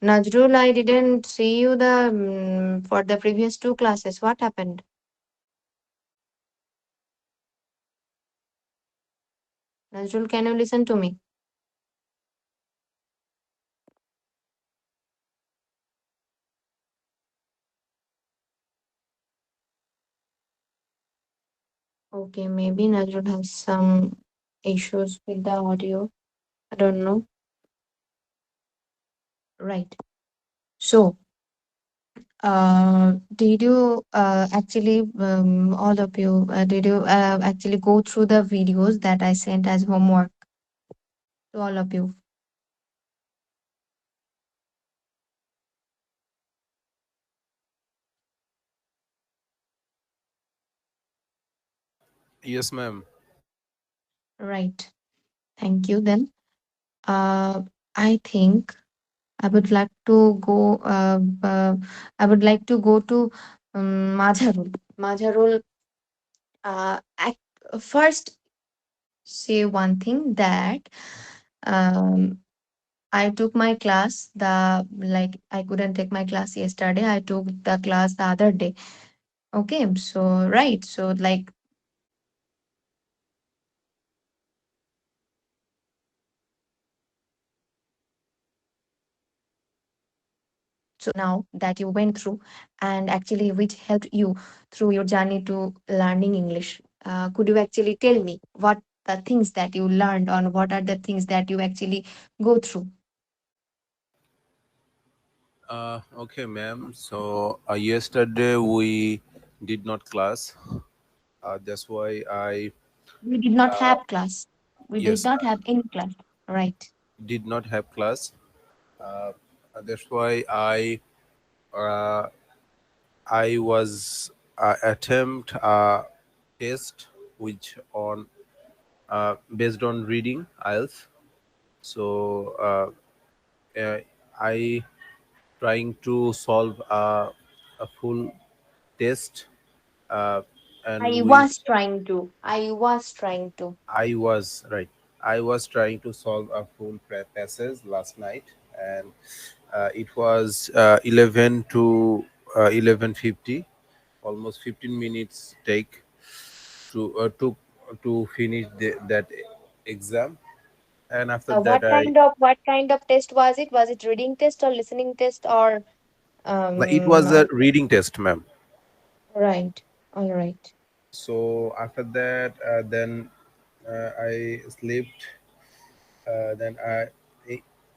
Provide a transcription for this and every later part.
Najrul, I didn't see you the for the previous two classes. What happened? Najrul, can you listen to me? Okay, maybe Najrul has some issues with the audio. I don't know. Right. So, did you actually, all of you, did you actually go through the videos that I sent as homework to all of you? Yes, ma'am. Right. Thank you. Then, uh, I think I would like to go. I would like to go to Majharul. Majharul. First, say one thing that um, I took my class. The like I couldn't take my class yesterday. I took the class the other day. Okay, so right. So like so now that you went through and actually which helped you through your journey to learning English, could you actually tell me what the things that you learned or what are the things that you actually go through? Okay, ma'am. So yesterday we did not class. That's why I We did not uh, have class. We did yes, not have any class. Right. did not have class. Uh, that's why uh, I was attempt test which on based on reading IELTS. So I trying to solve a full test, uh, I and was which trying to. I was trying to. I was right. I was trying to solve a full passage last night, and it was 11 to 11:50, almost 15 minutes take to finish that exam. And after that, What kind of test was it? Was it reading test or listening test or it was um a reading test, ma'am. right. All right. So after that, then I slept. Then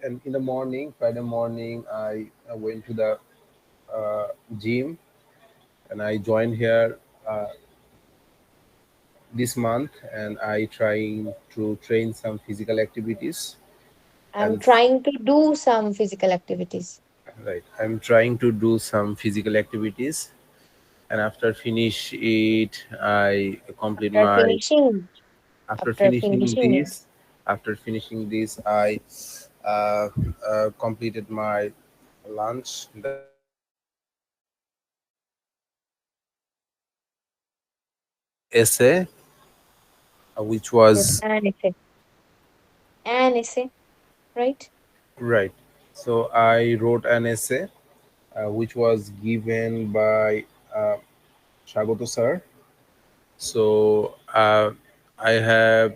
and in the morning, Friday morning, I went to the uh, gym, and I joined here this month, and I trying to train some physical activities. I'm And trying to do some physical activities. right, I'm trying to do some physical activities, and after finish it, I complete After my finishing, after after finishing finishing, this after finishing this I uh, completed my lunch. Then I wrote essay, which wrote was an essay, right? right. So I wrote an essay, which was given by uh, Shagoto sir. So I have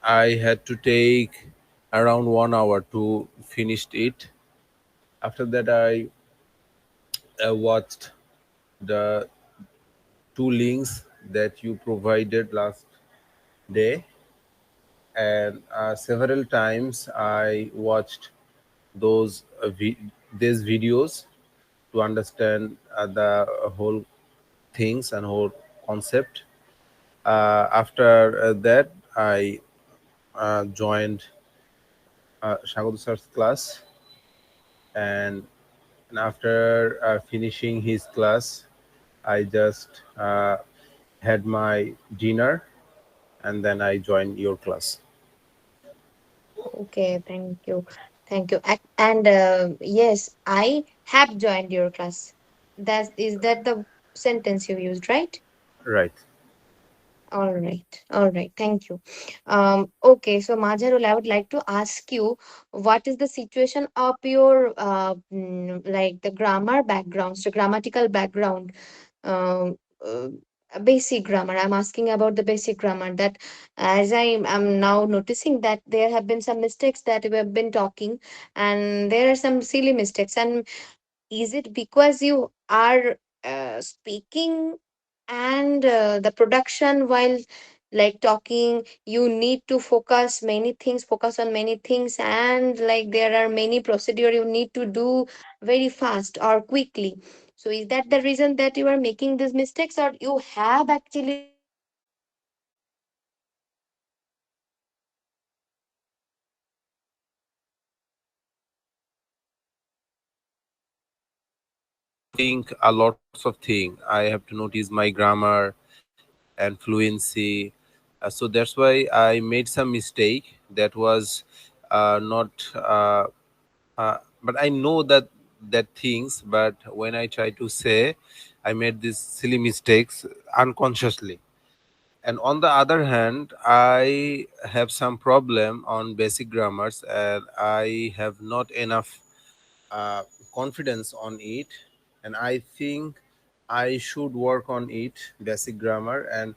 I had to take around 1 hour to finish it. After that, I watched the two links that you provided last day, and several times I watched those these videos to understand the whole things and whole concept. After that, I joined Shagod sir's class, and, and after finishing his class, I just had my dinner, and then I joined your class. Okay, thank you. Thank you. And yes, I have joined your class. That is that the sentence you used, right? Right. All right. All right. Thank you. Okay. So, Majarul, I would like to ask you, what is the situation of your like the grammar backgrounds, the grammatical background, um, uh, basic grammar. I'm asking about the basic grammar. That, as I am now noticing that there have been some mistakes that we have been talking, and there are some silly mistakes. And is it because you are speaking and the production while like talking, you need to focus many things, focus on many things, and like there are many procedure you need to do very fast or quickly. So is that the reason that you are making these mistakes, or you have actually think lots of things. I have to notice my grammar and fluency. So that's why I made some mistake that was not. But I know that things. But when I try to say, I made these silly mistakes unconsciously. And on the other hand, I have some problem on basic grammars, and I have not enough uh, confidence on it, and I think I should work on it, basic grammar, and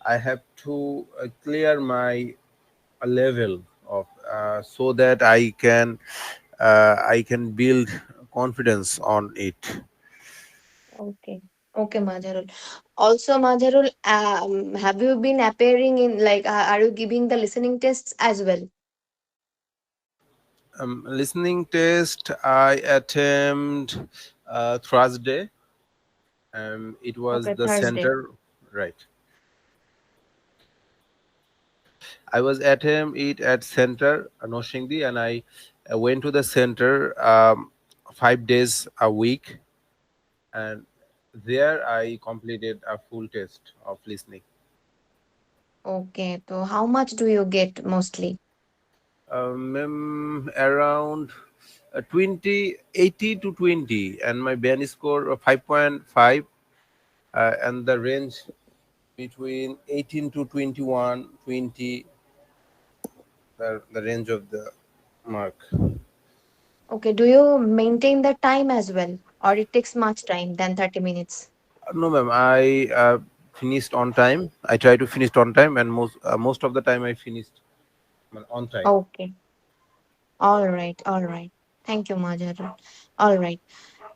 I have to clear my level of so that I can build confidence on it. okay? Okay, Majarul. Also, Majarul, have you been appearing in like, are you giving the listening tests as well? Listening test I attempt Thursday. It was Okay, the Thursday. center, right? I was at it at center Noshingdi, and I went to the center 5 days a week, and there I completed a full test of listening. Okay, so how much do you get mostly? Around 20, 80 to 20, and my band score of 5.5, and the range between 18 to 21, 20, the range of the mark. Okay, do you maintain the time as well, or it takes much time than 30 minutes? No, ma'am. I finished on time. I try to finish on time, and most of the time I finished on time. Okay, all right, all right. Thank you, Majarul. All right,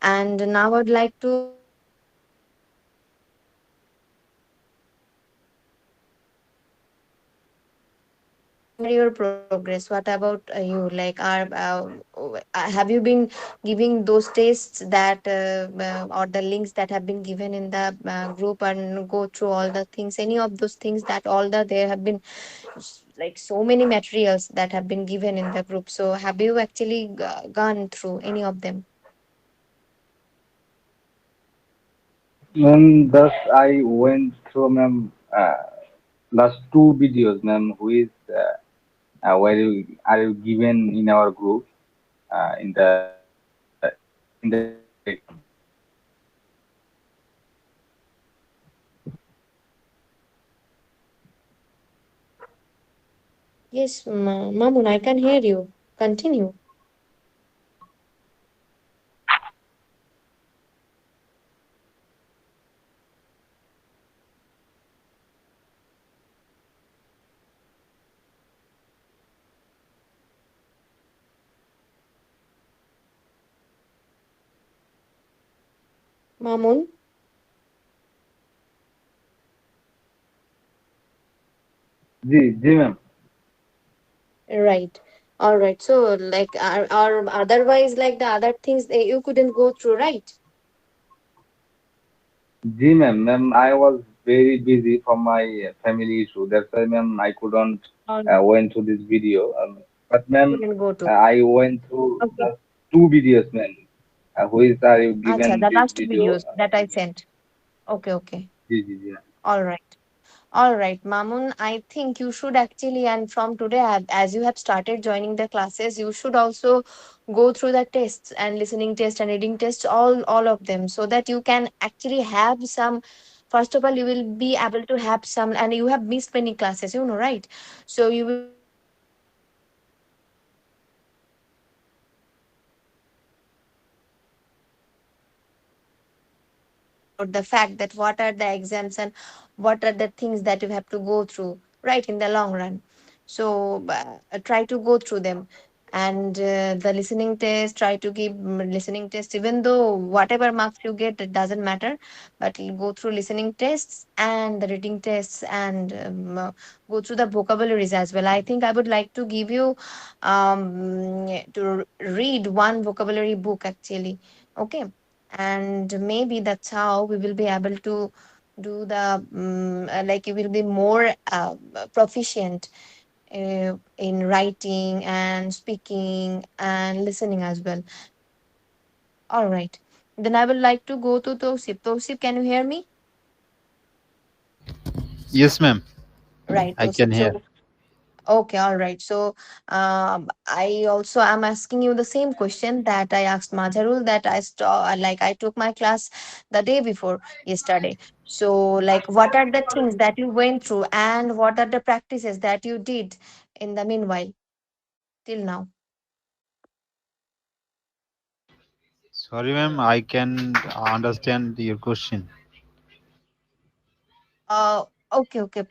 and now I'd like to hear your progress. What about you? Like, have you been giving those tests that or the links that have been given in the group and go through all the things? Any of those things that all the there have been like so many materials that have been given in the group. So have you actually gone through any of them? Ma'am, thus I went through, ma'am, last two videos, ma'am, which are you given in our group in the Telegram. Yes, Mamun, I can hear you. Continue. Mamun, ji ji ma'am. right. All right. So like, or otherwise, like the other things you couldn't go through, right? Ji ma'am, I was very busy for my family issue. That's why, ma'am, I couldn't Or went to this video. But ma'am, couldn't go to. I went through Okay. the two videos, ma'am. Which are you Acha, given the this last video? videos that I sent. Okay, okay. Ji. All right. All right, Mamun, I think you should actually, and from today, as you have started joining the classes, you should also go through the tests and listening test and reading tests, all of them, so that you can actually have some. First of all, you will be able to have some, and you have missed many classes, you know, right? So you will be able to have some about the fact that what are the exams and what are the things that you have to go through, right, in the long run. So try to go through them. And the listening test, try to give listening test, even though whatever marks you get, it doesn't matter. But you go through listening tests and the reading tests, and go through the vocabularies as well. I think I would like to give you to read one vocabulary book actually. Okay. And maybe that's how we will be able to do the like, you will be more proficient in writing and speaking and listening as well. All right, then I would like to go to Tosip. Can you hear me? Yes, ma'am. Right, I can Tosip. hear. So okay, all right. So, I also am asking you the same question that I asked Majarul, that like I took my class the day before yesterday. So, like, what are the things that you went through, and what are the practices that you did in the meanwhile till now? Sorry, ma'am. I can understand your question. Uh, okay, okay.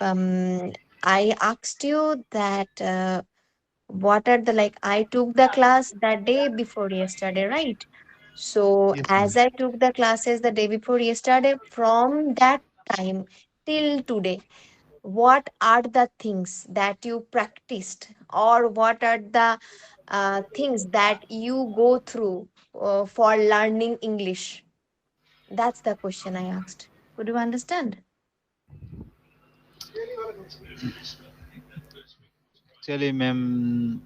I asked you that what are the, like, I took the class the day before yesterday, right? So Yes, ma'am. as I took the classes the day before yesterday, from that time till today, what are the things that you practiced, or what are the things that you go through for learning English? That's the question I asked. Could you understand? Actually, ma'am,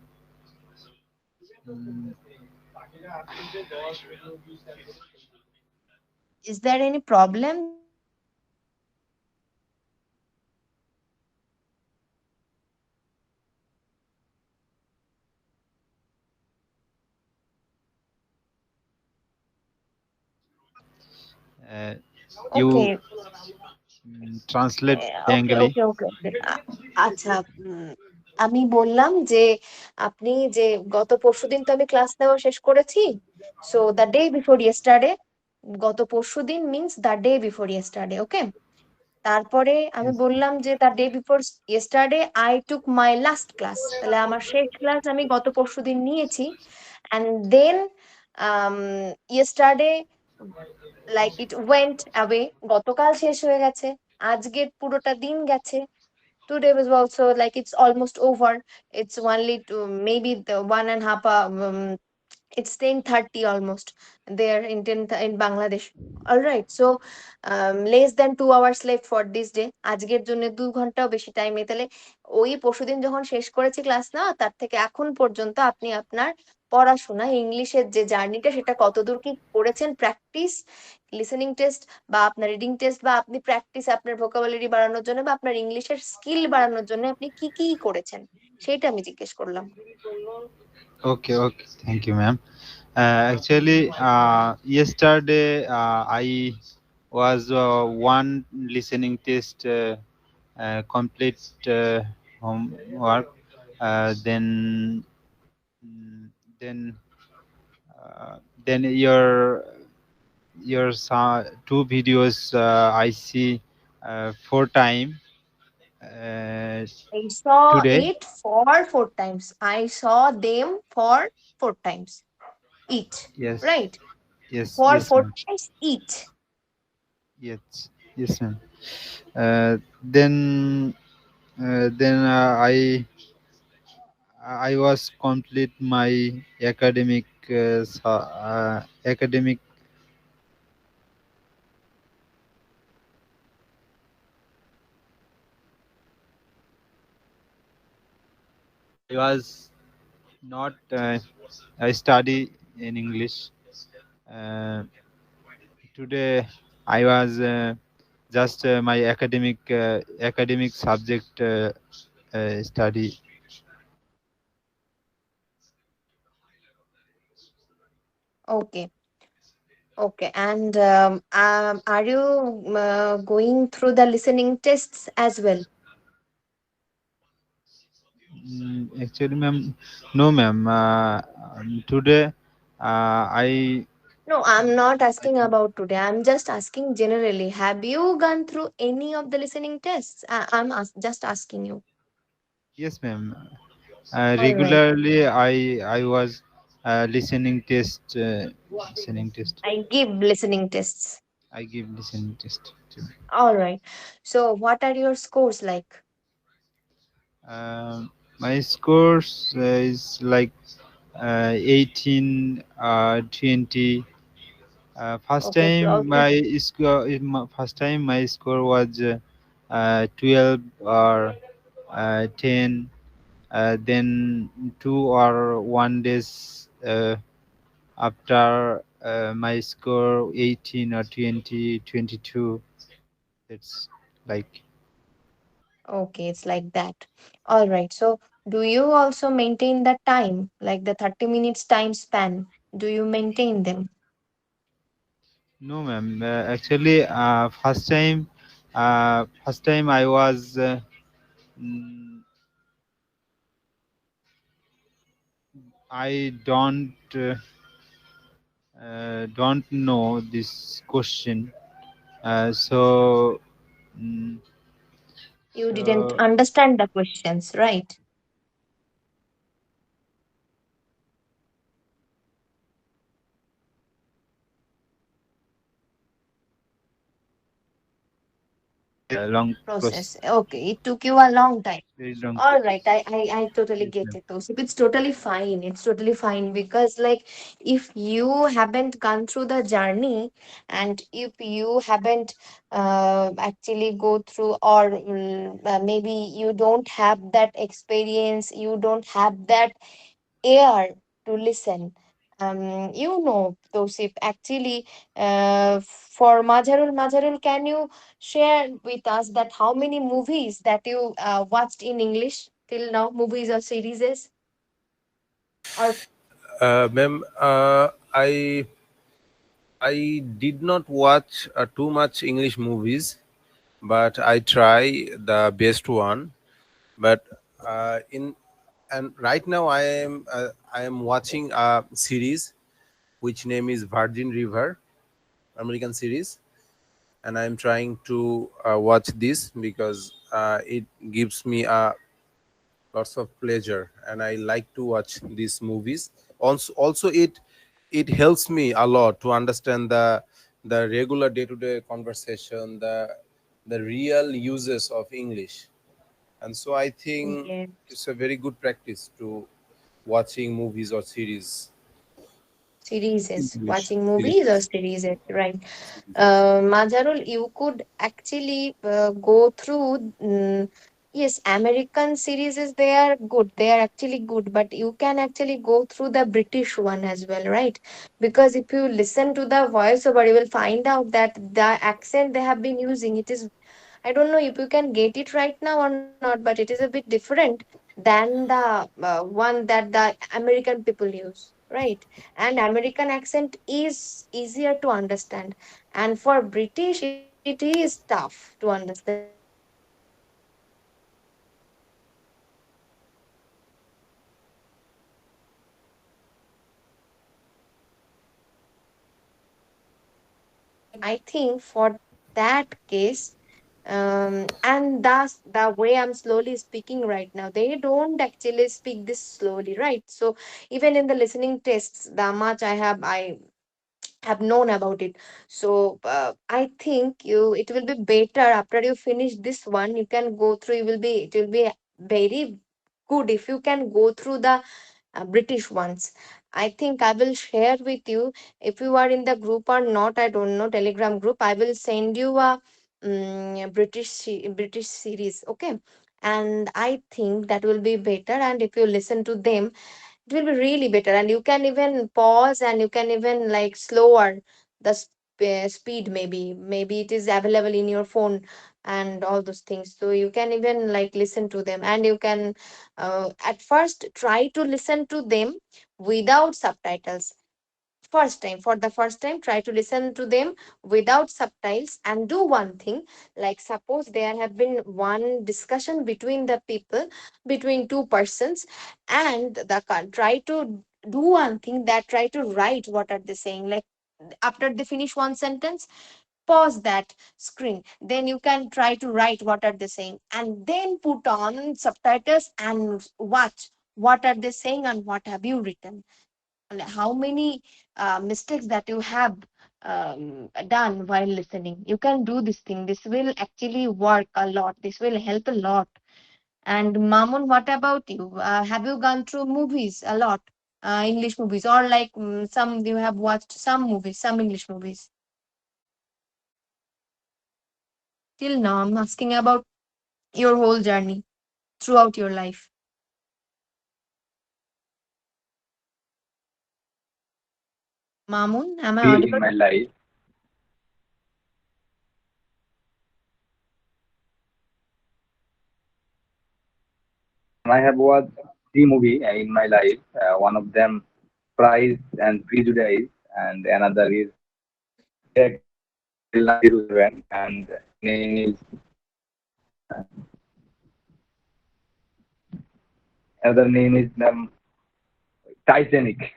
Is there any problem that you are facing in your network, uh, you okay? translate okay, Bengali. ওকে, ওকে, ওকে। আচ্ছা, আমি বললাম যে আপনি যে গত পরশুদিন তো আমি ক্লাস নেওয়া শেষ করেছি। So the day before yesterday, গত পরশুদিন means the day before yesterday, okay. তারপরে আমি Yes. বললাম যে the day before yesterday I took my last class, তাহলে আমার শেষ ক্লাস আমি গত পরশুদিন নিয়েছি। And then yesterday, like it went away, গতকাল শেষ হয়ে গেছে, আজকের পুরোটা দিন গেছে। Today was also like it's almost over. It's only to maybe the 1.5 it's 10:30 almost there in in Bangladesh. All right, so less than 2 hours left for this day. আজকের জন্য 2 ঘন্টাও বেশি টাইম নেই। তাহলে ওই পরশুদিন যখন শেষ করেছি ক্লাস না, তার থেকে এখন পর্যন্ত আপনি আপনার পড়াশোনা ইংলিশের যে জার্নিটা, সেটা কতদূর কি করেছেন, প্র্যাকটিস, লিসেনিং টেস্ট, বা আপনার রিডিং টেস্ট, বা আপনি প্র্যাকটিস আপনার ভোকাবুলারি বাড়ানোর জন্য, বা আপনার ইংলিশের স্কিল বাড়ানোর জন্য আপনি কি কি করেছেন, সেইটা আমি জিজ্ঞেস করলাম। Okay, okay. Thank you, ma'am. Actually, yesterday I was one listening test complete homework. Then, mm, then, uh, then your two videos I see four time I saw today. it for 4 times. I saw them for 4 times each. Yes, Right? yes, For yes, four ma'am. times each. Yes, yes, ma'am. Then I was complete my academic academic. I was not. I study in English. Uh, Today I was just my academic subject study. Okay. Okay, and are you going through the listening tests as well? Actually, ma'am, no, ma'am. Today, I No, I'm not asking about today. I'm just asking generally. Have you gone through any of the listening tests? Just asking you. yes, ma'am. All right. Regularly, I was listening test. I give listening tests. I give listening test to. All right. So, what are your scores like? My scores is like 18, 20. First Okay, time probably. my score was 12 or 10. Then 2 or 1 days after my score 18 or 20, 22. It's like Okay, it's like that. All right. So, do you also maintain the time, like the 30 minutes time span? Do you maintain them? no, ma'am. Actually, first time I was mm, I don't know this question. So mm, You didn't so understand the questions, right? long process, Process. Okay, it took you a long time. very long All right, process. I totally Yes, get ma'am. it. Though. So it's totally fine. It's totally fine because, like, if you haven't gone through the journey and if you haven't actually go through, or maybe you don't have that experience, you don't have that air to listen. Tosif, actually, for Majarul, can you share with us that how many movies that you watched in English till now, movies or series, or Ma'am, I did not watch too much English movies, but I try the best one. But in and right now I am watching a series which name is Virgin River, American series, and I am trying to watch this because it gives me lots of pleasure, and I like to watch these movies. Also, it helps me a lot to understand the regular day-to-day conversation, the real uses of English, and so I think yeah, it's a very good practice to watching movies or series in series, English. watching Series. movies or series, right? Series. Majarul, you could actually go through. Yes, American series is they are good. They are actually good, but you can actually go through the British one as well, right? Because if you listen to the voiceover, you will find out that the accent they have been using, it is, I don't know if you can get it right now or not, but it is a bit different than the one that the American people use, right? And American accent is easier to understand, and for British it is tough to understand. I think for that case, and that's the way I'm slowly speaking right now. They don't actually speak this slowly, right? So even in the listening tests, the much I have known about it. So I think it will be better after you finish this one. You can go through. It will be very good if you can go through the British ones. I think I will share with you if you are in the group or not. I don't know, Telegram group. I will send you a British series. Okay, and I think that will be better. And if you listen to them, it will be really better, and you can even pause and you can even like slower the speed. Maybe it is available in your phone and all those things, so you can even like listen to them, and you can at first try to listen to them without subtitles. first time, for the first time, try to listen to them without subtitles, and do one thing. Like suppose there have been one discussion between the people, between two persons, and try to do one thing, that try to write what are they saying. Like after they finish one sentence, pause that screen, then you can try to write what are they saying, and then put on subtitles and watch what are they saying and what have you written. Like, how many mistakes that you have done while listening. You can do this thing, this will actually work a lot, this will help a lot. And Mamun, what about you? Have you gone through movies a lot, English movies, or like some you have watched some movies, some English movies till now? I'm asking about your whole journey throughout your life. Mamun, am I Movie audible? in my life. I have watched three movies in my life. One of them, Price and Prejudice, and another is Miracle in Cell Number 07, and name is another name is Titanic.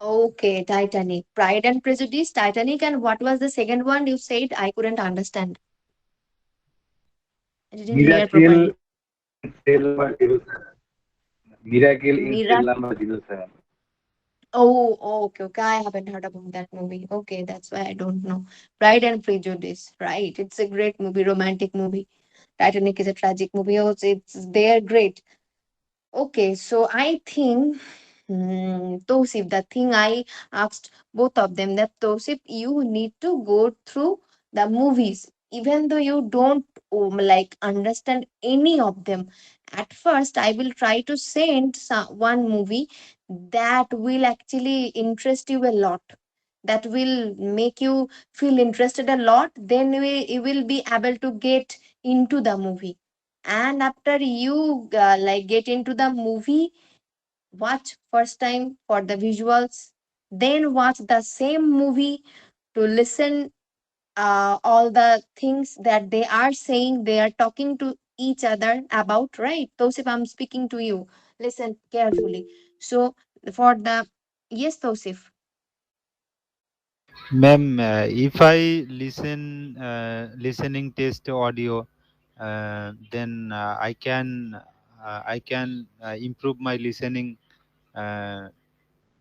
Okay, Titanic, Pride and Prejudice, Titanic, and what was the second one you said? I couldn't understand. I didn't hear Miracle properly. in Cell Number 07. Miracle in Cell Miracle. Number 07. Oh, okay, okay. I haven't heard about that movie. Okay, that's why I don't know. Pride and Prejudice, right? It's a great movie, romantic movie. Titanic is a tragic movie. Also, they're great. Okay, so I think, Tosif, the thing I asked both of them, that Tosif, you need to go through the movies, even though you don't like understand any of them. At first, I will try to send one movie that will actually interest you a lot, that will make you feel interested a lot. Then you will be able to get into the movie, and after you like get into the movie, watch first time for the visuals, then watch the same movie to listen all the things that they are saying, they are talking to each other about, right? Tosif, I'm speaking to you, listen carefully. So for the, yes, Tosif. Ma'am, if I listening test audio, then I can improve my uh,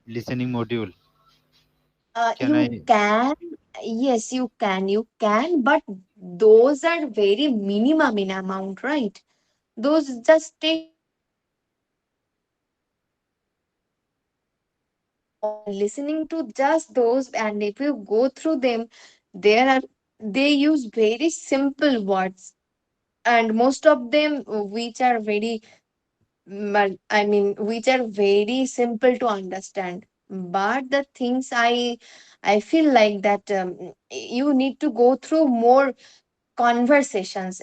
listening module. Can You I? can, yes, you can, but those are very minimum in amount, right? Those just take 2 minutes. And listening to just those, and if you go through them, there are, they use very simple words, and most of them which are very I mean, which are very simple to understand. But the things I feel like that you need to go through more conversations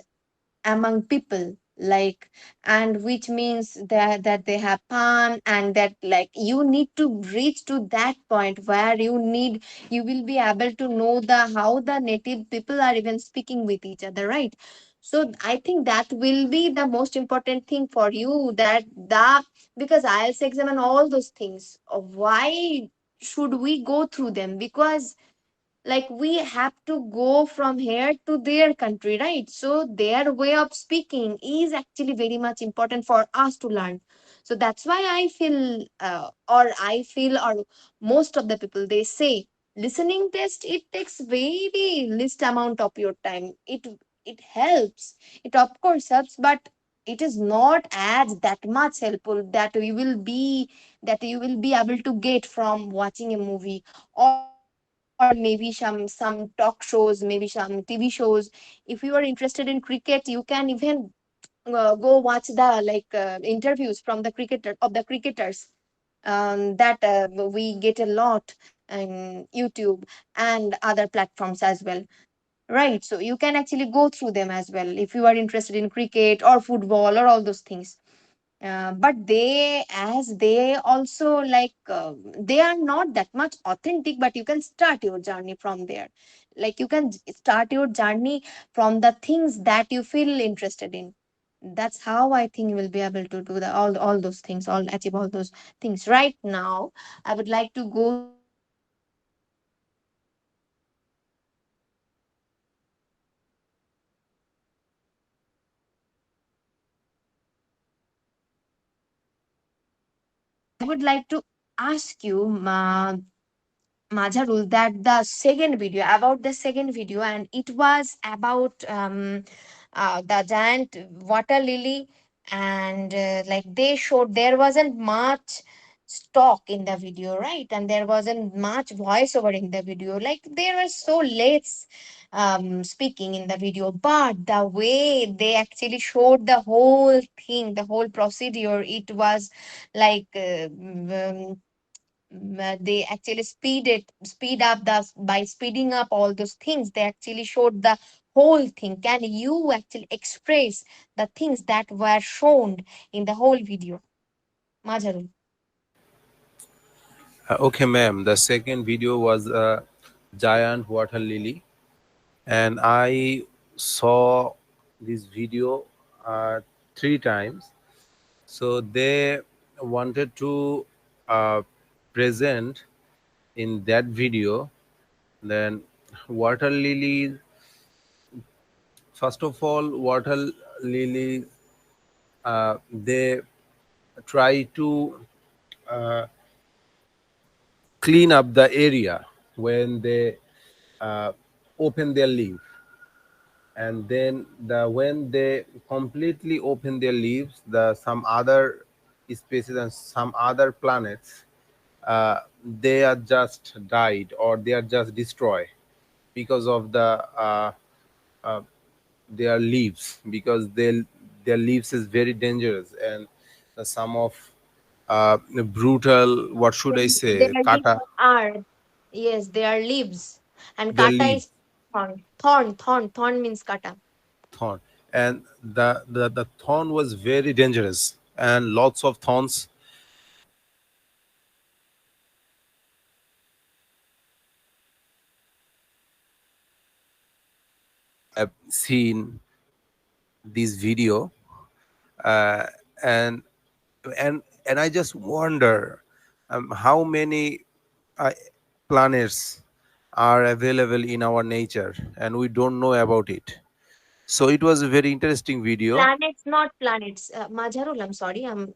among people, like, and which means that they have fun, and that like you need to reach to that point where you will be able to know the how the native people are even speaking with each other, right? So I think that will be the most important thing for you, that the, because IELTS exam and all those things, why should we go through them? Because like we have to go from here to their country, right? So their way of speaking is actually very much important for us to learn. So that's why I feel or most of the people, they say listening test, it takes very least amount of your time. It helps, it of course helps, but it is not as that much helpful that you will be able to get from watching a movie, or maybe some talk shows, maybe some TV shows. If you are interested in cricket, you can even go watch the interviews from the cricketers, that we get a lot on YouTube and other platforms as well, right? So you can actually go through them as well if you are interested in cricket or football or all those things. but they, as they also like they are not that much authentic, but you can start your journey from there. Like you can start your journey from the things that you feel interested in. That's how I think you will be able to do the all those things, all achieve all those things. Right now I would like to go through I would like to ask you, Majarul, that the second video, about the second video, and it was about the giant water lily, and like they showed there wasn't much stock in the video, right? And there wasn't much voiceover in the video. Like there was so less speaking in the video, but the way they actually showed the whole thing, the whole procedure, it was like. They actually speed up the by speeding up all those things, they actually showed the whole thing. Can you actually express the things that were shown in the whole video, Majarul? Okay, ma'am. The second video was a giant water lily, and I saw this video uh, 3 times. So they wanted to uh, present in that video. Then water lilies. First of all, water lilies. They try to uh, clean up the area when they uh, open their leaf, and then when they completely open their leaves, the some other species and some other planets, they are just died or they are just destroyed because of uh, their leaves, because their leaves is very dangerous, and some of brutal, what should I say, Their leaves kata, are, yes, they are leaves, and their kata leaves, is thorn means kata. thorn, and the thorn was very dangerous, and lots of thorns have seen this video, uh, and and I just wonder how many uh, planets are available in our nature and we don't know about it. So it was a very interesting video. Planets, not planets. Majarul, I'm sorry, I'm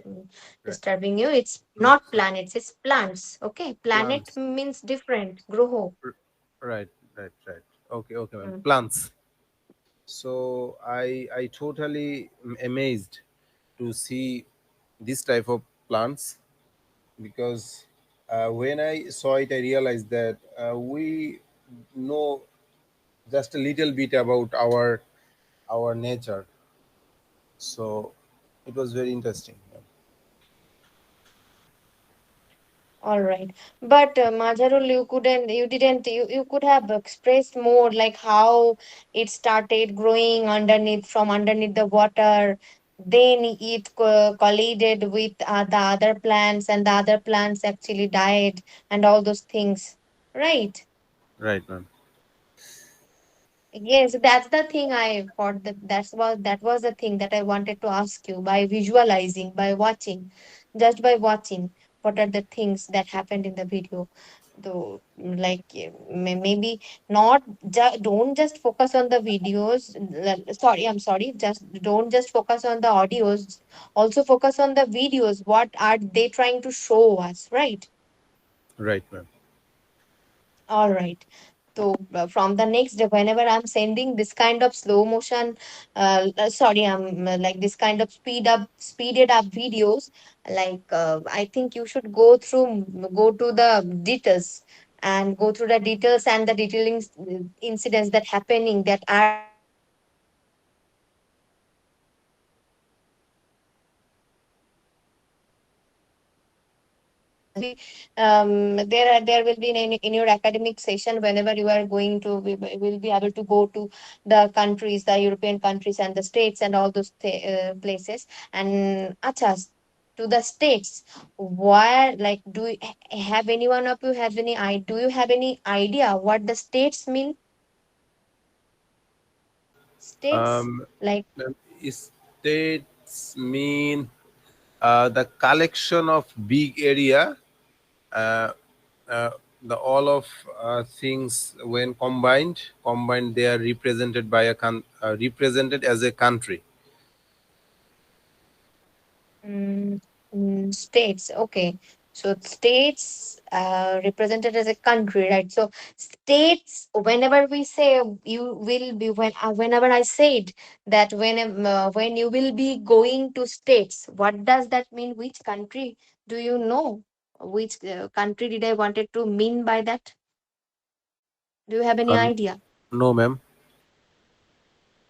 Right. disturbing you. It's No, not planets, it's plants. Okay, planet plants. means different. Groho. R- right, right. Okay, okay, ma'am. Mm. Plants. So I totally amazed to see this type of plants, because when I saw it, I realized that we know just a little bit about our nature. So it was very interesting. All right. But Majarul, you could have expressed more like how it started growing underneath, from underneath the water. Then it collided with the other plants, and the other plants actually died, and all those things. Right. Right, ma'am. Yes, that's the thing I thought, that was the thing that I wanted to ask you, by visualizing, by watching, just by watching what are the things that happened in the video. Though like maybe not don't just focus on the videos. Sorry, I'm sorry. Just don't just focus on the audios. Also focus on the videos. What are they trying to show us, right? Right, ma'am. All right. So from the next day, whenever I'm sending this kind of slow motion, sorry, I'm like this kind of speeded up videos, like I think you should go to the details, and go through the details and the detailing incidents that happening, that are happening in the video. So there will be in your academic session, whenever you are going to, we will be able to go to the countries, the European countries and the states and all those places. And acha, to the states. Where, like, have any one of you have any do you have any idea what the states mean? States, Um, like, States mean the collection of big area, uh, uh, the all of things when combined they are represented by represented as a country. States. Okay. So states represented as a country, right? So states, whenever we say you will be, whenever I said that when you will be going to states, what does that mean? Which country do you know? Which country did I wanted to mean by that? Do you have any uh, idea? no ma'am.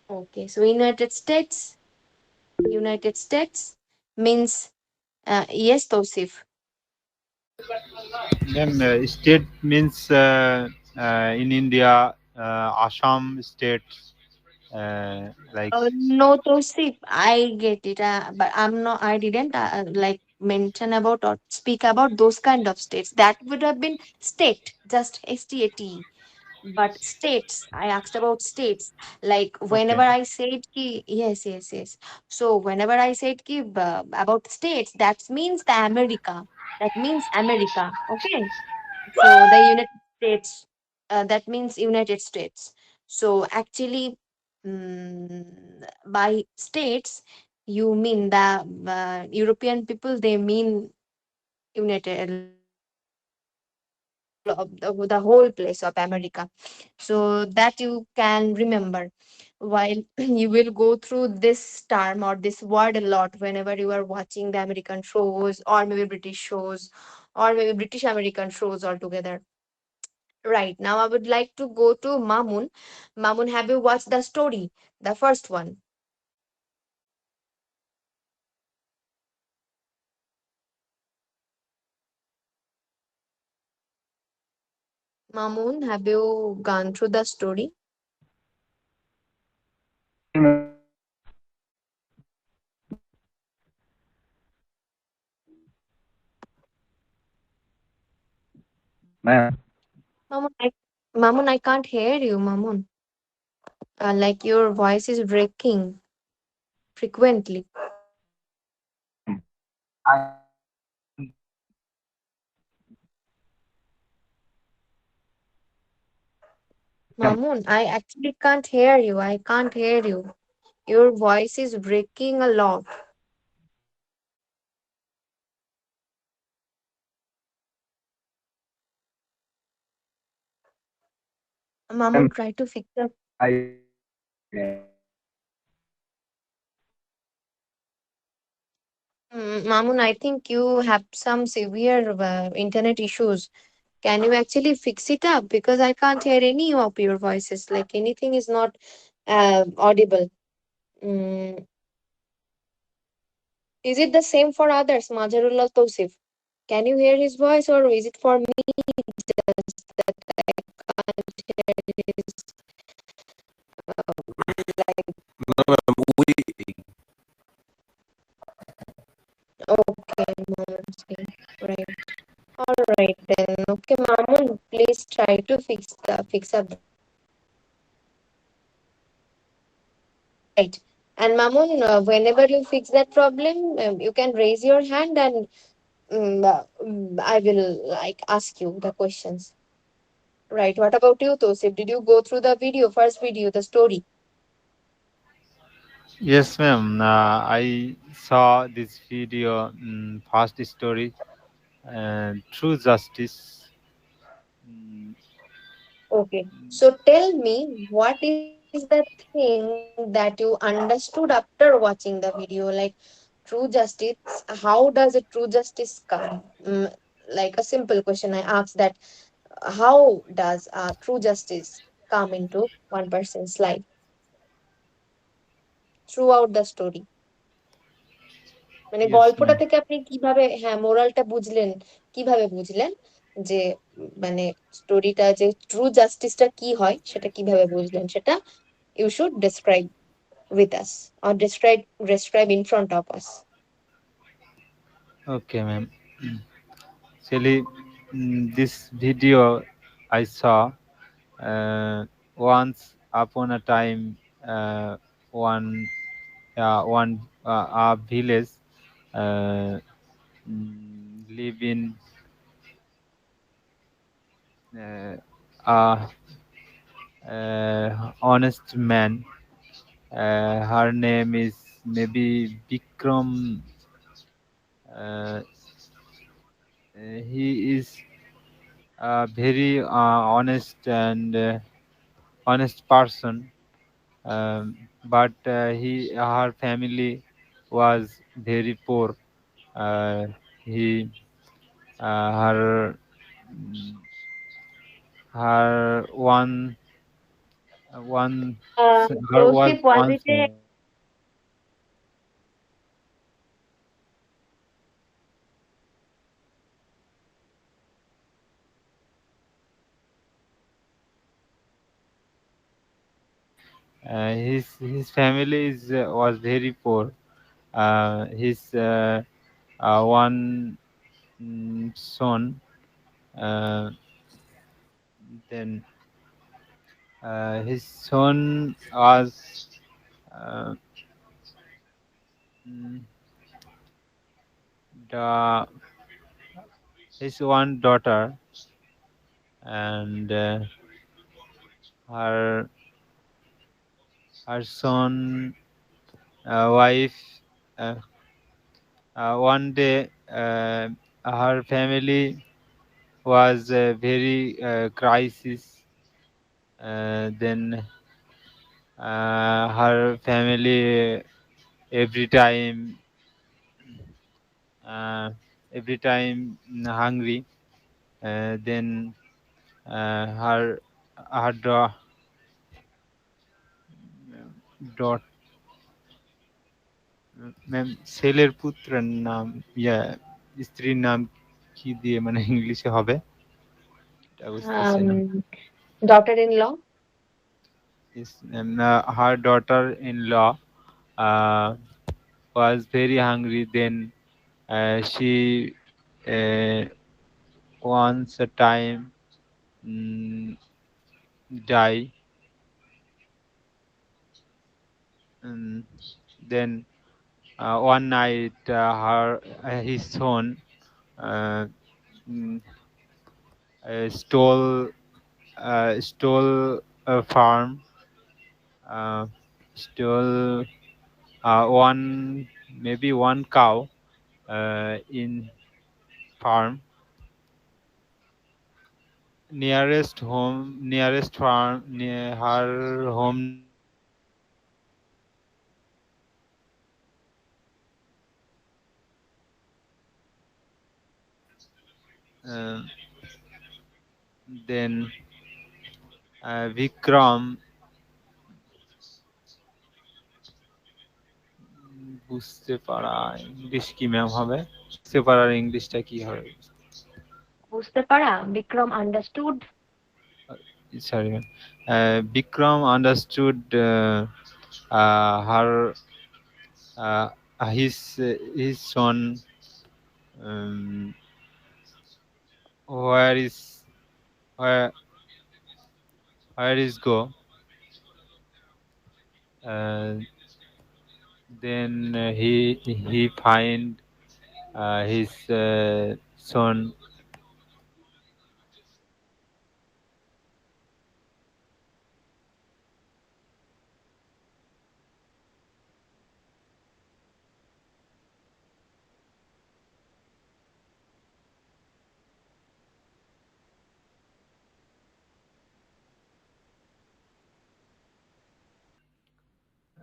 Okay. So United States. United States means yes, Tosif. Then state means in India, Assam state, like. No, Tosif, I get it. But I'm not. I didn't like mention about or speak about those kind of states. That would have been state, just state. But states, I asked about states. Like whenever Okay. I said ki, yes, yes, yes. So whenever I said ki about states, that means the America. That means America. Okay. So the United States, that means United States. So actually, by states, you mean the European people, they mean United, like all of the whole place of America. So that you can remember while you will go through this term or this word a lot whenever you are watching the American shows or maybe British shows or maybe British American shows altogether. Right now, I would like to go to Mamun. Mamun, have you watched the story, the first one? Mamun, have you gone through the story? Ma'am, Mamun, I can't hear you, Mamun. Like your voice is breaking frequently. ma'am, I Mamun, I actually can't hear you. I can't hear you. Your voice is breaking a lot. Mamun, ma'am, try to fix the. I Mamun, I think you have some severe internet issues. Can you actually fix it up? Because I can't hear any of your voices. Like anything is not audible. Mm, is it the same for others, Majarullah Tosif? Can you hear his voice or is it for me just that I can't hear his like No ma'am, we okay, Mamun saying right. All right then. Okay, Mamun, please try to fix up the right. And Mamun, whenever you fix that problem, you can raise your hand and I will like ask you the questions. Right. What about you, Tosif? Did you go through the video, first video, the story? Yes, ma'am. I saw this video, past story, True Justice. Mm, Okay. So tell me, what is the thing that you understood after watching the video? Like true justice, how does a true justice come? Like a simple question I asked that how does true justice come into one person's life throughout the story? মানে yes, গল্পটা ma'am. থেকে আপনি কিভাবে হ্যাঁ মোরালটা বুঝলেন, কিভাবে বুঝলেন যে মানে স্টোরিটা যে ট্রু জাস্টিসটা কি হয় সেটা কিভাবে বুঝলেন সেটা you should describe with us or describe in front of us. Okay, ma'am. Actually, this video I saw once upon a time, one a village uh, live in a honest man. Her name is maybe Bikram. Uh, he is a very honest and honest person, but her family was very poor. Uh, he her her one her was Joseph, was one it a son. His family was very poor. His one son, uh, then his son was uh, mm, the his one daughter, and her her son wife. Uh, one day, her family was very crisis. Then her family every time uh, every time hungry. Then her daughter, ma'am ছেলের পুত্রের নাম স্ত্রীর নাম কি দিয়ে মানে ইংলিশে হবে এটা বুঝতেছি না। um, daughter-in-law? Her daughter-in-law uh, was very hungry. Then she uh, once a time mm, die. And then one night, his son uh, mm, stole a farm, uh, stole one maybe one cow in farm nearest farm near her home nearest uh, then Vikram বুঝতে পারা English কি ma'am হবে বুঝতে পারার ইংলিশটা কি হবে বুঝতে পারা, Bikram understood. sorry ma'am. Vikram understood her uh, his son um, where is where where is go uh, then he find his son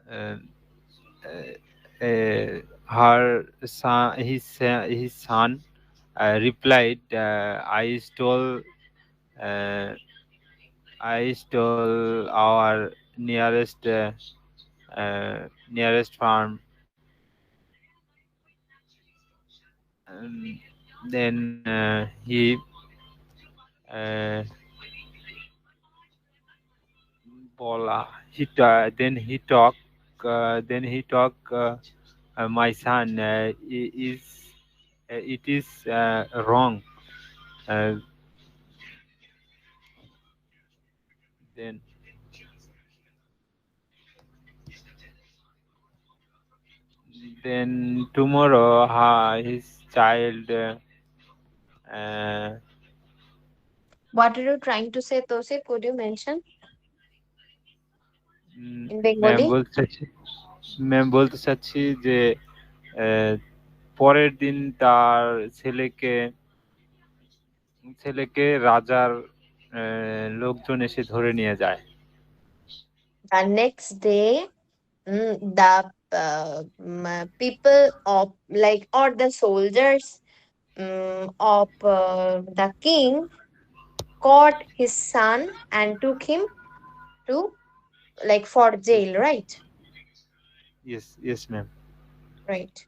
uh, her son his son replied uh, I stole our nearest farm. Um, then uh, then he talk my son is it is wrong. Uh, then tomorrow his child uh, What are you trying to say, Tosif? Could you mention in ma'am Bengali? বলতে চাচ্ছি বলতে চাচ্ছি যে আহ, পরের দিন তার ছেলেকে রাজার লোকজন এসে ধরে নিয়ে যায়। The next day, the people of like or the soldiers of the king caught his son and took him to like for jail, right? Yes ma'am. Right.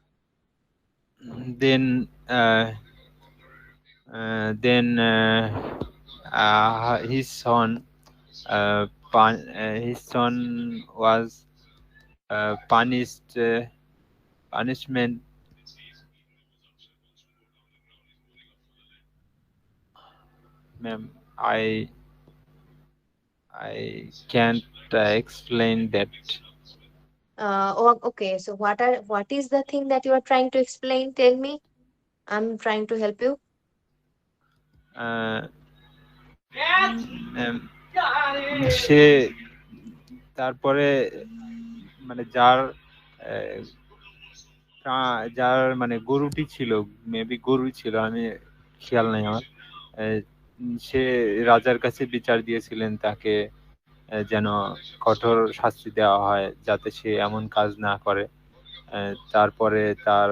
Then his son his son was punished punishment. Ma'am, I can't explain that. Okay. So what is the thing that you are trying to explain? Tell me. I'm trying to help you. uh, um, সে তারপরে মানে আহ, যার মানে গরুটি ছিল, maybe গরুই ছিল, আমি খেয়াল নাই আমার। সে রাজার কাছে বিচার দিয়েছিলেন তাকে যেন কঠোর শাস্তি দেওয়া হয় যাতে সে এমন কাজ না করে। তারপরে তার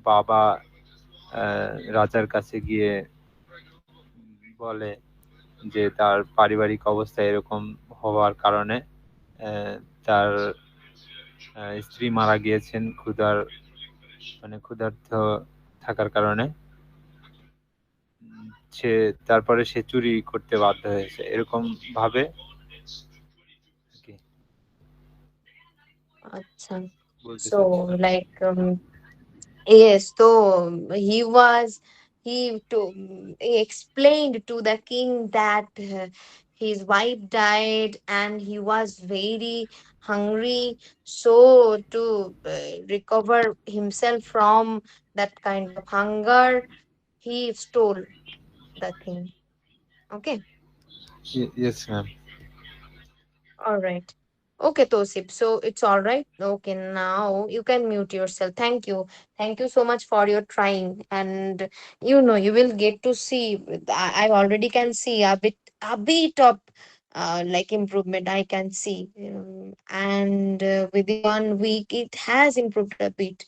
বাবা রাজার কাছে গিয়ে বলে যে তার পারিবারিক অবস্থা এরকম হওয়ার কারণে আহ, তার স্ত্রী মারা গিয়েছেন ক্ষুধার্ত থাকার কারণে। সে তারপরে সে চুরি করতে বাধ্য হয়েছে এরকম ভাবে আর কি Acha. বলতে So চাচ্ছি। like yes, so he explained to the king that his wife died and he was very hungry. So to recover himself from that kind of hunger, he stole the thing. Okay. Yes ma'am. All right. Okay, Tosip. So it's all right. Okay, now you can mute yourself. Thank you. Thank you so much for your trying. And you will get to see. I already can see a bit of like improvement. I can see, and within 1 week, it has improved a bit.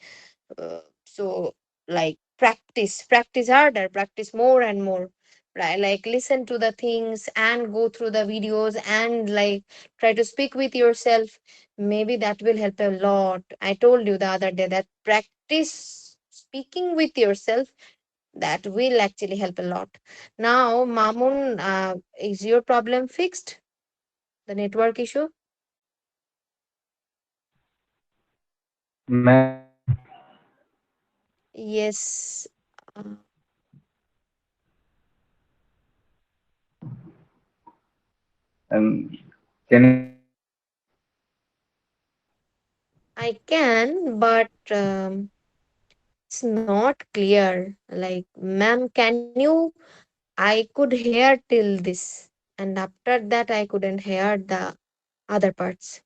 So like practice harder, practice more and more, right? Like listen to the things and go through the videos and like try to speak with yourself. Maybe that will help a lot. I told you the other day that practice speaking with yourself, that will actually help a lot. Now Mamun, is your problem fixed, the network issue? Ma'am, Yes. uh, can you hear me? I can, but it's not clear. Like, ma'am, can you? I could hear till this, and after that, I couldn't hear the other parts.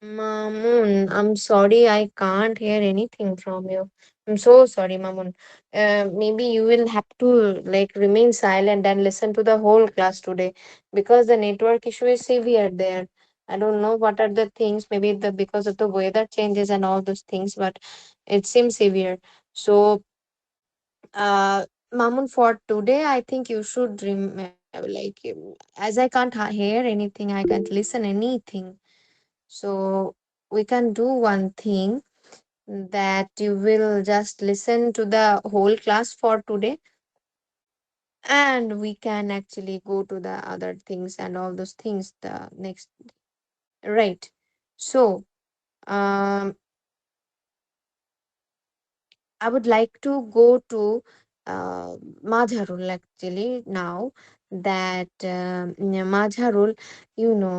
Mamun, I'm sorry, I can't hear anything from you. I'm so sorry, Mamun. Maybe you will have to like remain silent and listen to the whole class today because the network issue is severe there. I don't know what are the things, maybe because of the weather changes and all those things, but it seems severe. So, Mamun, for today, I think you should as I can't hear anything, I can't listen anything. So we can do one thing. that you will just listen to the whole class for today, and we can actually go to the other things and all those things the next, right? So um I would like to go to Majharul actually now, that Majharul,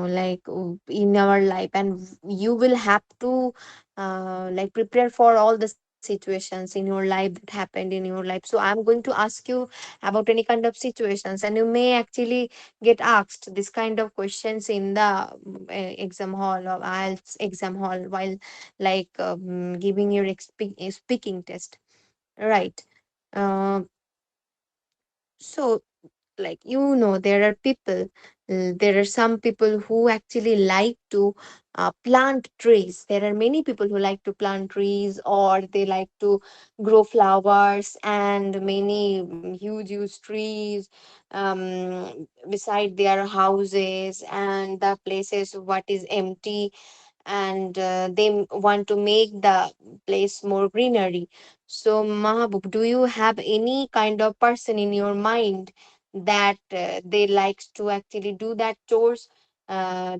like in our life, and you will have to like prepare for all the situations in your life that happened in your life. So I'm going to ask you about any kind of situations, and you may actually get asked this kind of questions in the exam hall or IELTS exam hall while like giving your speaking test. Right. Um, so, like, there are people, there are some people who actually like to plant trees. There are many people who like to plant trees, or they like to grow flowers and many huge, huge trees beside their houses and the places what is empty, and they want to make the place more greenery. So, Mahabub, do you have any kind of person in your mind that they likes to actually do that chores,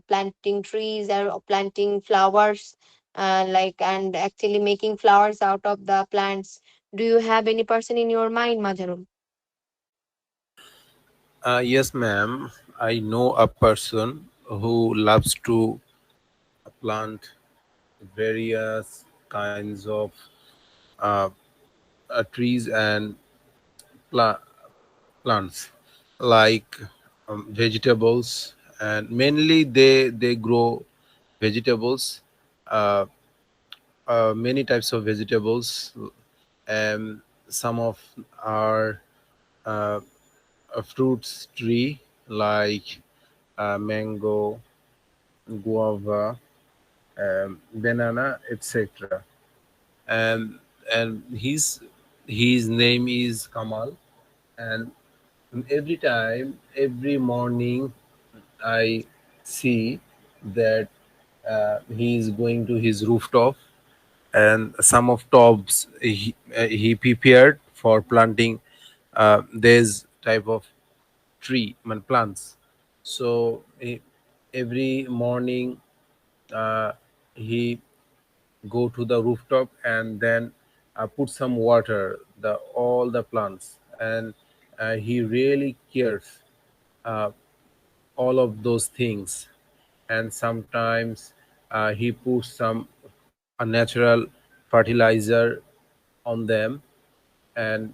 planting trees or planting flowers, like, and actually making flowers out of the plants? Do you have any person in your mind, Majarul? Yes, ma'am. I know a person who loves to plant various kinds of uh, trees and pla- plants, like vegetables, and mainly they grow vegetables, uh, many types of vegetables, and some of our uh, fruits tree, like mango, guava, banana, etc. And his name is Kamal. And every time, every morning, I see that he is going to his rooftop, and some of tubs he prepared for planting this type of tree and plants. So every morning, uh, he go to the rooftop and then put some water the all the plants, and he really cares uh, all of those things. And sometimes he puts some a natural fertilizer on them. And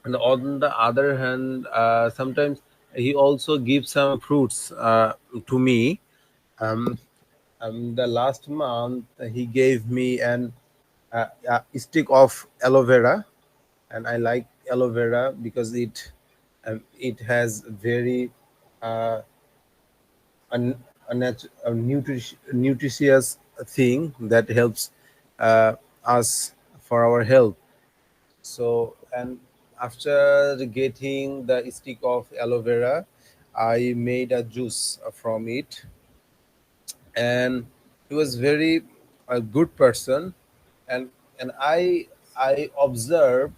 and on the other hand, sometimes he also gives some fruits to me. um, the last month he gave me an a stick of aloe vera, and I like aloe vera because it has very uh, a nutritious thing that helps uh, us for our health. So, and after getting the stick of aloe vera, I made a juice from it. And he was very a good person. And and i i observe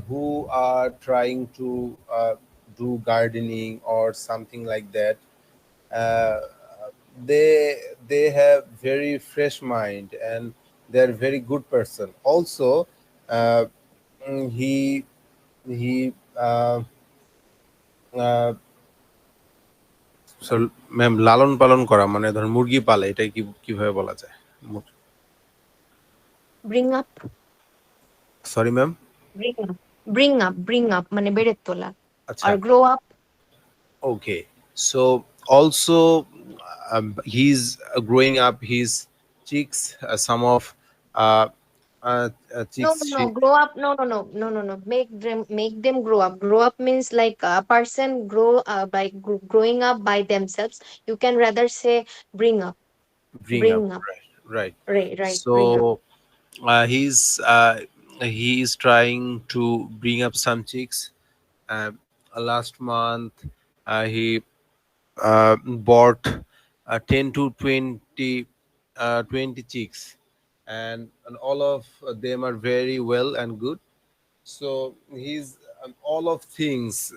who are trying to do gardening or something like that. uh, they have very fresh mind, and they're very good person also. uh, he uh, so ma'am লালন পালন করা মানে ধর মুরগি পালে, এটা কি কিভাবে বলা যায়? Bring up, sorry ma'am. bring up, মানে বেড়ে তোলা, আচ্ছা। or grow up. Okay, so also he's growing up his chicks, some of uh, No, chicks no, no. she. Grow up. No, no, no, no, no, no. Make them grow up. Grow up means like a person grow by growing up by themselves. You can rather say bring up, Bring up, bring up. right, right. Right, right. Bring up. So he is trying to bring up some chicks. Last month he bought 10 to 20 chicks, and all of them are very well and good. So he's all of things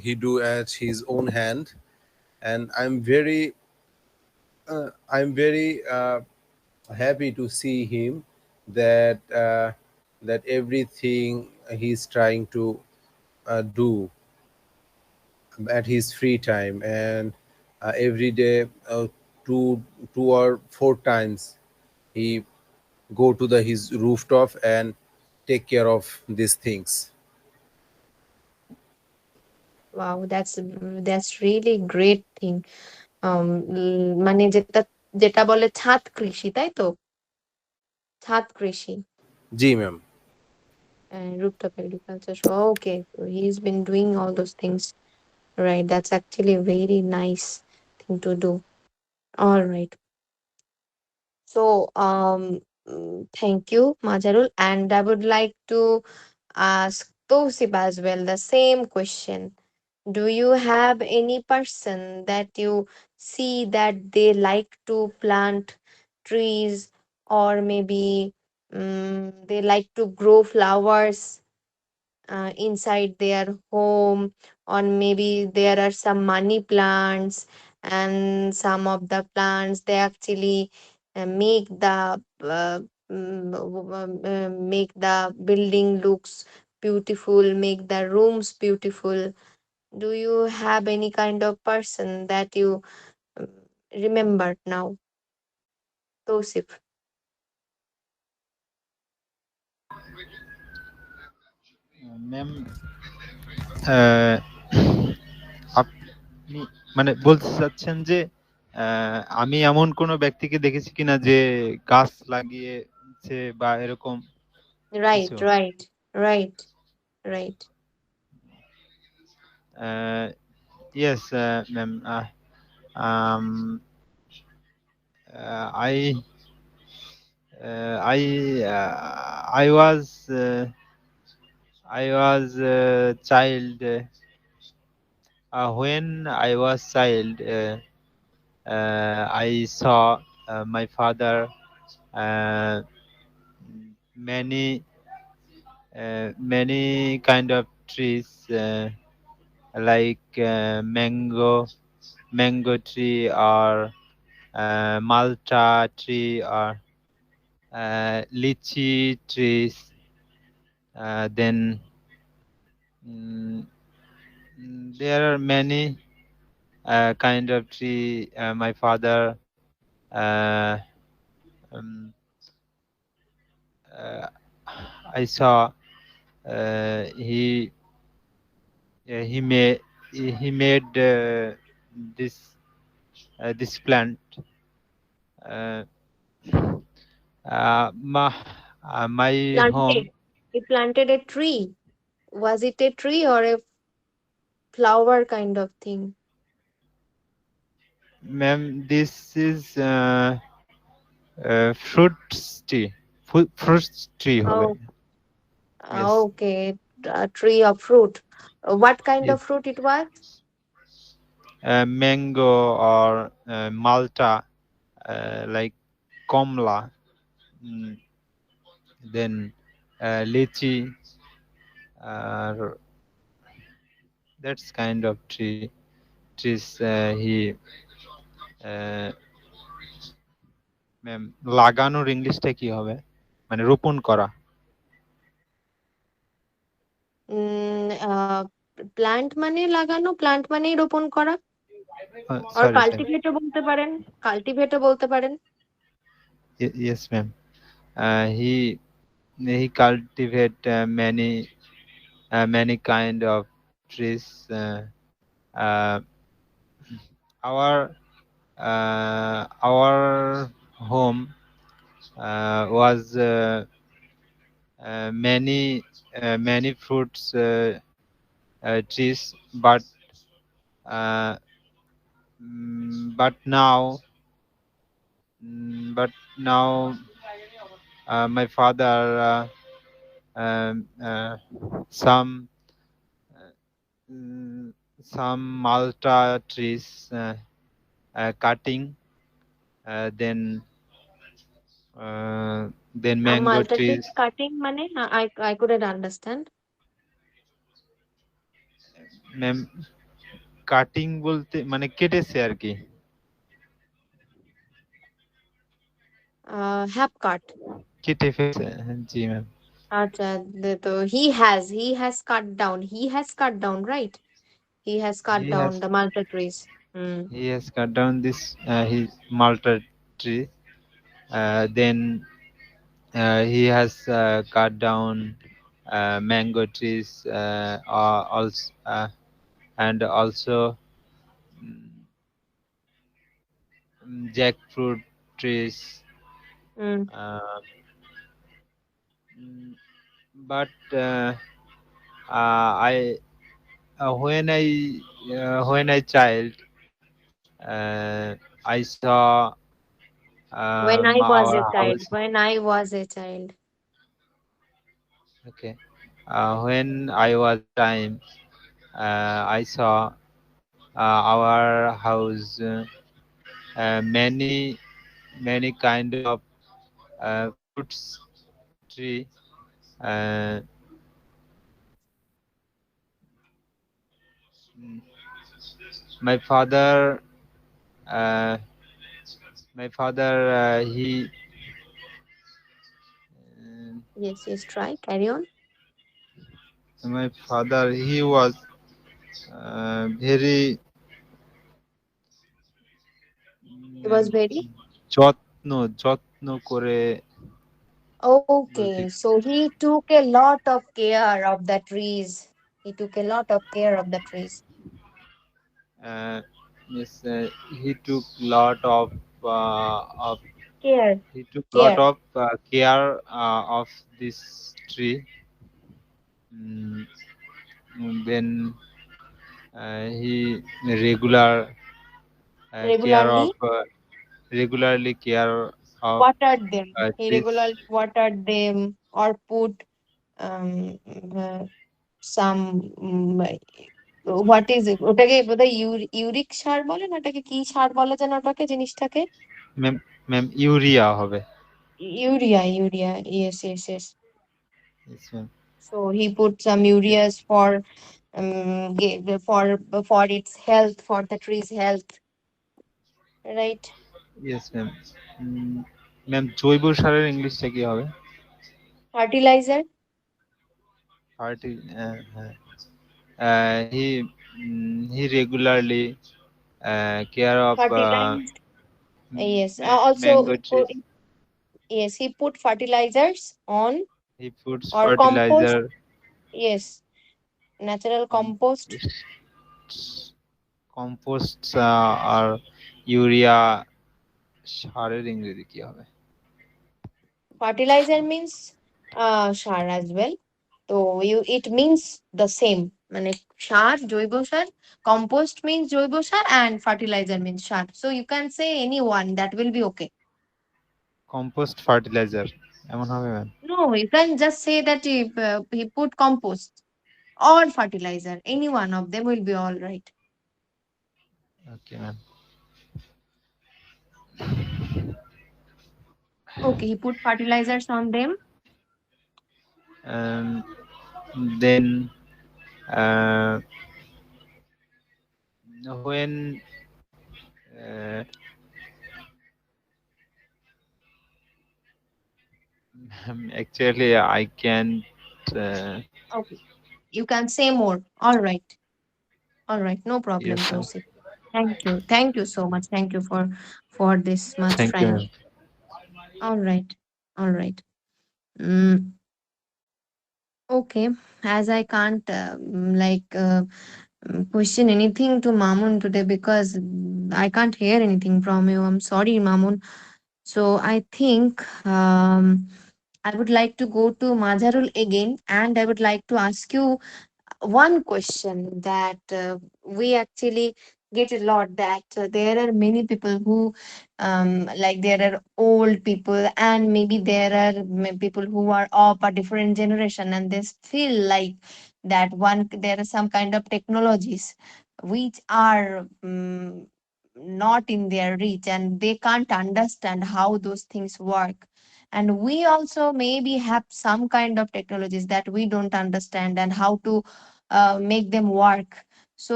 he do at his own hand, and I'm very happy to see him that that everything he's trying to do at his free time, and every day two two or four times he go to the his rooftop and take care of these things. Wow, that's really great thing. মানে যেটা বলে ছাদ কৃষি, তাই তো? ছাদ কৃষি, Ji ma'am. rooftop agriculture. So, okay, so he's been doing all those things, right? That's actually a very nice thing to do. All right. So, thank you, Majarul. And I would like to ask Tosip as well the same question. Do you have any person that you see that they like to plant trees, or maybe they like to grow flowers inside their home, or maybe there are some money plants, and some of the plants they actually make the make the building looks beautiful, make the rooms beautiful. Do you have any kind of person that you um, remember now, Tosif? Ma'am, আপনি মানে বলতে চাচ্ছেন যে আমি এমন কোনো ব্যক্তিকে দেখেছি কিনা যে গাছ লাগিয়েছে বা এরকম কিছু? Right, right, right, right. Yes, ma'am. Um, I I was a child. When I was child, I saw my father uh, many many kind of trees like mango tree or malta tree or lychee trees. Then mm, there are many kind of tree. My father uh, um, uh, I saw he made this plant. Uh, my Planted. home, He planted a tree. Was it a tree or a flower kind of thing? ma'am, this is fruit tree. Fruit tree hobe. Oh, Yes, okay. A tree of fruit. What kind yes. of fruit it was? Mango or malta, like komla. Mm, then lychee. Uh, that's kind of trees he uh, ma'am লাগানোর ইংলিশটা কি হবে? মানে রোপণ করা। আহ plant মানে লাগানো, plant মানেই রোপণ করা। আর সরি সরি, কাল্টিভেটও বলতে পারেন, কাল্টিভেটও বলতে পারেন। Yes ma'am. He cultivate many kind of trees. Uh, our home was many fruits trees, uh, but now but now my father some mm, some malta trees cutting, then then mango Multi-tree trees. cutting মানে I couldn't understand. Ma'am, cutting বলতে মানে কেটেছে আর কি। Have cut. কেটে ফেলছে, হ্যাঁ, জি ma'am. আচ্ছা, তো he has cut down. He has cut down, right? He has cut he down has the multi trees. Hmm. he has cut down this his malta tree. Then he has cut down mango trees, also, and also mm, jackfruit trees. Hmm. Uh, mm, but I when I child, I saw When I was our a child. house. When I was a child. Okay, when I was time, I saw our house many kind of fruits tree. Uh, mm, my father, uh, he uh, Yes, yes, try. Carry on. my father he was very He was mm, very যত্ন যত্ন করে বলতে okay. So he took a lot of care of the trees. He took a lot of care of the trees. uh, yes, he took lot of Care, he took lot care. of care of this tree. Mm, then he care of Regularly regularly care of watered them. He trees. regularly watered them or put um uh, some what is it? ওটাকে বোধহয় uric সার বলে না, ওটাকে কি সার বলে যেন ওটাকে জিনিসটাকে? ম্যাম, ম্যাম ইউরিয়া হবে। Urea. Yes, yes, yes. Yes, ma'am. So he put some ureas for for its health, for the tree's health, right? Yes, ma'am. Ma'am জৈব সারের ইংলিশটা কি হবে? Fertilizer, ফার্টি হ্যাঁ। He regularly care of fertilized. Yes. Also, mango trees. yes, he put fertilizers on He puts or compost. fertilizer. Yes, natural compost. Compost, composts R urea সারের ইংরেজি কি হবে? Fertilizer means sir as well. So it means the same. মানে সার, জৈব সার, compost means জৈব সার and fertilizer means sir. So you can say any one, that will be okay. Compost fertiliser এমন হবে ma'am? No, you can just say that he put compost or fertilizer. Any one of them will be all right. Okay ma'am. Okay, he put fertilizers on them. Then uh, when uh, actually I can't uh, Okay, you can say more. All right. All right. No problem, yes ma'am. Tausif. Thank you. Thank you so much. Thank you for this much Thank you frank. ma'am. All right. All right. Mm, okay. As I can't question anything to Mamun today because I can't hear anything from you. I'm sorry, Mamun. So I think I would like to go to Mazharul again, and I would like to ask you one question that we actually get a lot, that there are many people who like there are old people and maybe there are people who are of a different generation, and they feel like that one there are some kind of technologies which are not in their reach and they can't understand how those things work, and we also maybe have some kind of technologies that we don't understand and how to make them work. So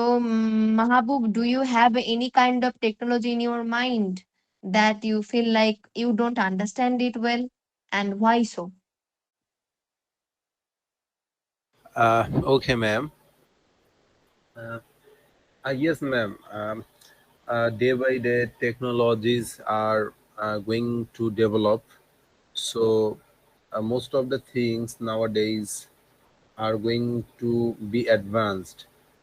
Mahabub, do you have any kind of technology in your mind that you feel like you don't understand it well, and why so? Okay, ma'am. Uh, yes, ma'am. Day by day, technologies are going to develop. So, most of the things nowadays are going to be advanced.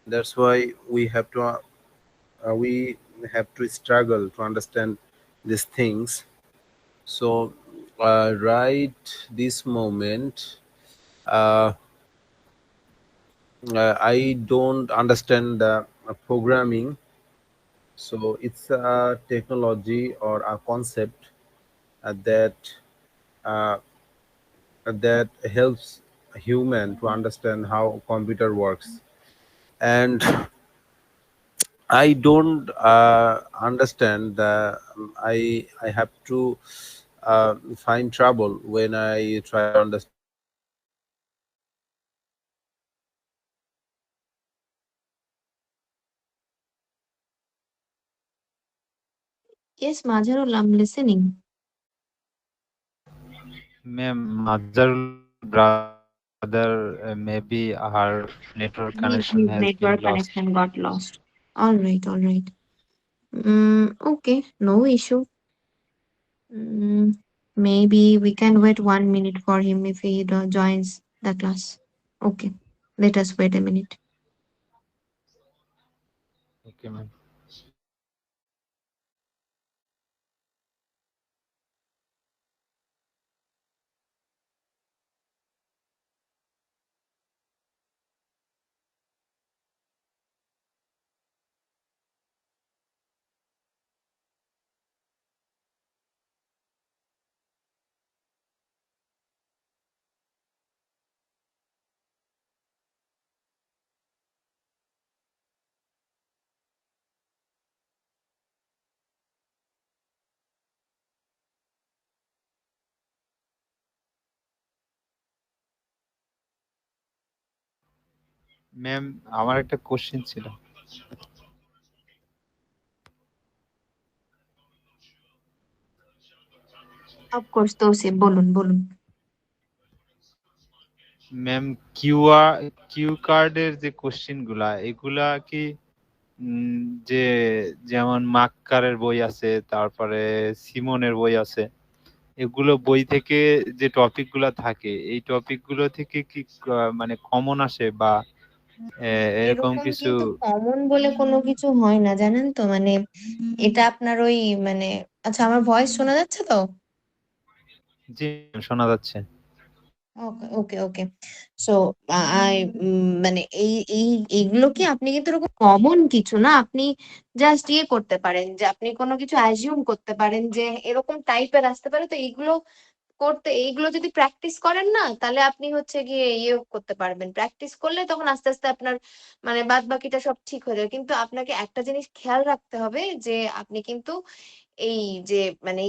That's why we have to struggle to understand these things. So, right this moment, uh, I don't understand the programming. So it's a technology or a concept that uh, that helps a human to understand how computer works. And I don't understand. I have to find trouble when I try to understand Yes, Majarul, I'm listening. Ma'am, Mazharul brother, maybe her network connection has been His lost. network connection got lost. All right, all right. Okay, no issue. Mm, Maybe we can wait 1 minute for him if he joins the class. Okay, let us wait a minute. Okay, ma'am. Ma'am, আমার একটা question ছিল। Of course, Tosif, বলুন বলুন। Ma'am, Q কার্ডের যে question গুলা, এগুলা কি যে যেমন মাক্কারের বই আছে, তারপরে সিমনের বই আছে, এগুলো বই থেকে যে টপিক গুলা থাকে, এই টপিক গুলো থেকে কি মানে কমন আসে বা এরকম এরকম কিছু? কিন্তু কমন বলে কোনো কিছু হয় না, জানেন তো, মানে এটা আপনার ওই মানে, আচ্ছা আমার ভয়েস শোনা যাচ্ছে তো? জি, শোনা যাচ্ছে। ওকে ওকে ওকে। সো আই মানে এই এইগুলো কি আপনি কিন্তু এরকম কমন কিছু না, আপনি জাস্ট ইয়ে করতে পারেন যে আপনি কোনো কিছু অ্যাজিউম করতে পারেন যে এরকম টাইপের আসতে পারে, তো এইগুলো করতে, এইগুলো যদি প্র্যাকটিস করেন না, তাহলে আপনি হচ্ছে গিয়ে ইয়ে করতে পারবেন। প্র্যাকটিস করলে তখন আস্তে আস্তে আপনার মানে বাদ বাকিটা সব ঠিক হয়ে যাবে। কিন্তু আপনাকে একটা জিনিস খেয়াল রাখতে হবে যে আপনি কিন্তু এই যে মানে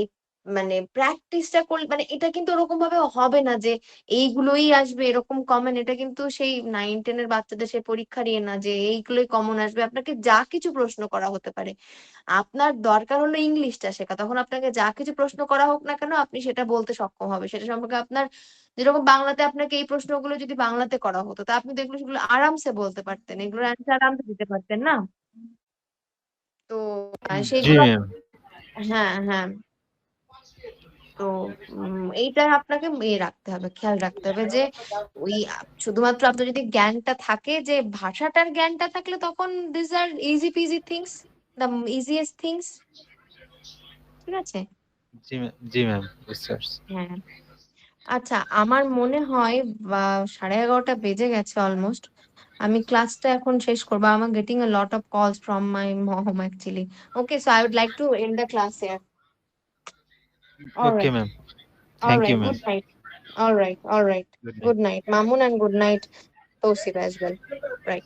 মানে প্র্যাকটিসটা করলে মানে এটা কিন্তু ওরকম ভাবে হবে না যে এইগুলোই আসবে এরকম কমন। এটা কিন্তু সেই 9-10 এর বাচ্চাদের সেই পরীক্ষার ইয়ে না যে এইগুলোই কমন আসবে। আপনাকে যা কিছু প্রশ্ন করা হতে পারে, আপনার দরকার হলো ইংলিশটা শেখা, তখন আপনাকে যা কিছু প্রশ্ন করা হোক না কেন আপনি সেটা বলতে সক্ষম হবে। সেটা সম্পর্কে আপনার যেরকম বাংলাতে আপনাকে এই প্রশ্নগুলো যদি বাংলাতে করা হতো, তা আপনি তো এগুলো সেগুলো আরামসে বলতে পারতেন, এগুলোর অ্যান্সার আরামসে দিতে পারতেন না? তো জি সেইগুলো ম্যাম। হ্যাঁ হ্যাঁ। তো এইটা আপনাকে রাখতে হবে, খেয়াল রাখতে হবে যে ওই শুধুমাত্র আপনার যদি জ্ঞানটা থাকে, যে ভাষাটার জ্ঞানটা থাকলে তখন this are easy peasy things, the easiest things. ঠিক আছে? জি ম্যাম, বুঝতে পারছি। হ্যাঁ। আচ্ছা, আমার মনে হয় বা 11:30 বেজে গেছে অলমোস্ট। আমি ক্লাসটা এখন শেষ করবো। আমার getting a lot of calls from my mom actually. Okay, so I would like to end the class here. All okay right. Ma'am, All thank you right. Ma'am. Good night. All right. All right. Good night. Good night, Mamun, and good night, Tosif as well. Right.